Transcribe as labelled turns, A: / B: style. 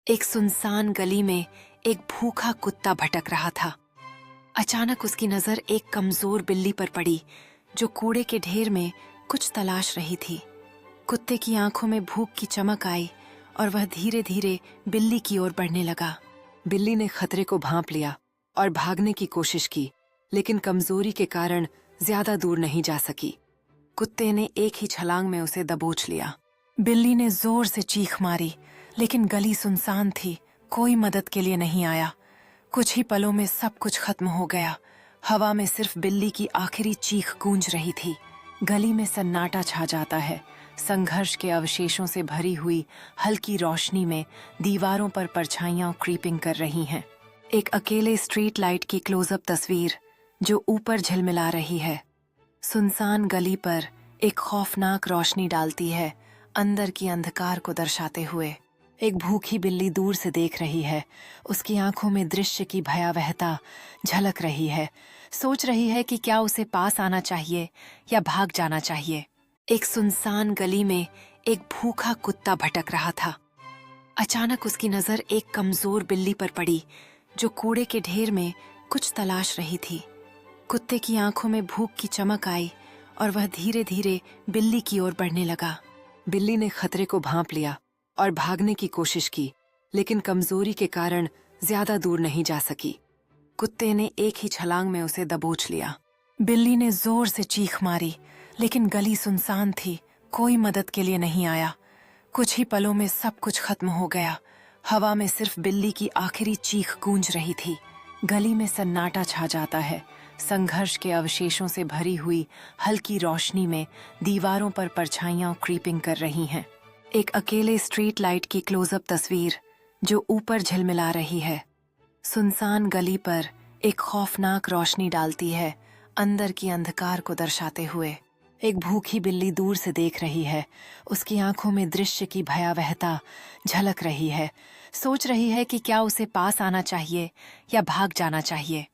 A: एक सुनसान गली में एक भूखा कुत्ता भटक रहा था। अचानक उसकी नजर एक कमजोर बिल्ली पर पड़ी जो कूड़े के ढेर में कुछ तलाश रही थी। कुत्ते की आंखों में भूख की चमक आई और वह धीरे धीरे बिल्ली की ओर बढ़ने लगा। बिल्ली ने खतरे को भांप लिया और भागने की कोशिश की, लेकिन कमजोरी के कारण ज्यादा दूर नहीं जा सकी। कुत्ते ने एक ही छलांग में उसे दबोच लिया। बिल्ली ने जोर से चीख मारी, लेकिन गली सुनसान थी, कोई मदद के लिए नहीं आया। कुछ ही पलों में सब कुछ खत्म हो गया। हवा में सिर्फ बिल्ली की आखिरी चीख गूंज रही थी। गली में सन्नाटा छा जाता है। संघर्ष के अवशेषों से भरी हुई हल्की रोशनी में दीवारों पर परछाइयां क्रीपिंग कर रही हैं। एक अकेले स्ट्रीट लाइट की क्लोजअप तस्वीर जो ऊपर झिलमिला रही है। सुनसान गली पर एक खौफनाक रोशनी डालती है, अंदर की अंधकार को दर्शाते हुए। एक भूखी बिल्ली दूर से देख रही है। उसकी आंखों में दृश्य की भयावहता झलक रही है। सोच रही है कि क्या उसे पास आना चाहिए या भाग जाना चाहिए। एक सुनसान गली में एक भूखा कुत्ता भटक रहा था। अचानक उसकी नजर एक कमजोर बिल्ली पर पड़ी जो कूड़े के ढेर में कुछ तलाश रही थी। कुत्ते की आंखों में भूख की चमक आई और वह धीरे धीरे बिल्ली की ओर बढ़ने लगा। बिल्ली ने खतरे को भांप लिया और भागने की कोशिश की, लेकिन कमजोरी के कारण ज्यादा दूर नहीं जा सकी। कुत्ते ने एक ही छलांग में उसे दबोच लिया। बिल्ली ने जोर से चीख मारी, लेकिन गली सुनसान थी, कोई मदद के लिए नहीं आया। कुछ ही पलों में सब कुछ खत्म हो गया। हवा में सिर्फ बिल्ली की आखिरी चीख गूंज रही थी। गली में सन्नाटा छा जाता है। संघर्ष के अवशेषों से भरी हुई हल्की रोशनी में दीवारों पर परछाइयां क्रीपिंग कर रही हैं। एक अकेले स्ट्रीट लाइट की क्लोजअप तस्वीर जो ऊपर झिलमिला रही है। सुनसान गली पर एक खौफनाक रोशनी डालती है, अंदर की अंधकार को दर्शाते हुए। एक भूखी बिल्ली दूर से देख रही है। उसकी आंखों में दृश्य की भयावहता झलक रही है। सोच रही है कि क्या उसे पास आना चाहिए या भाग जाना चाहिए।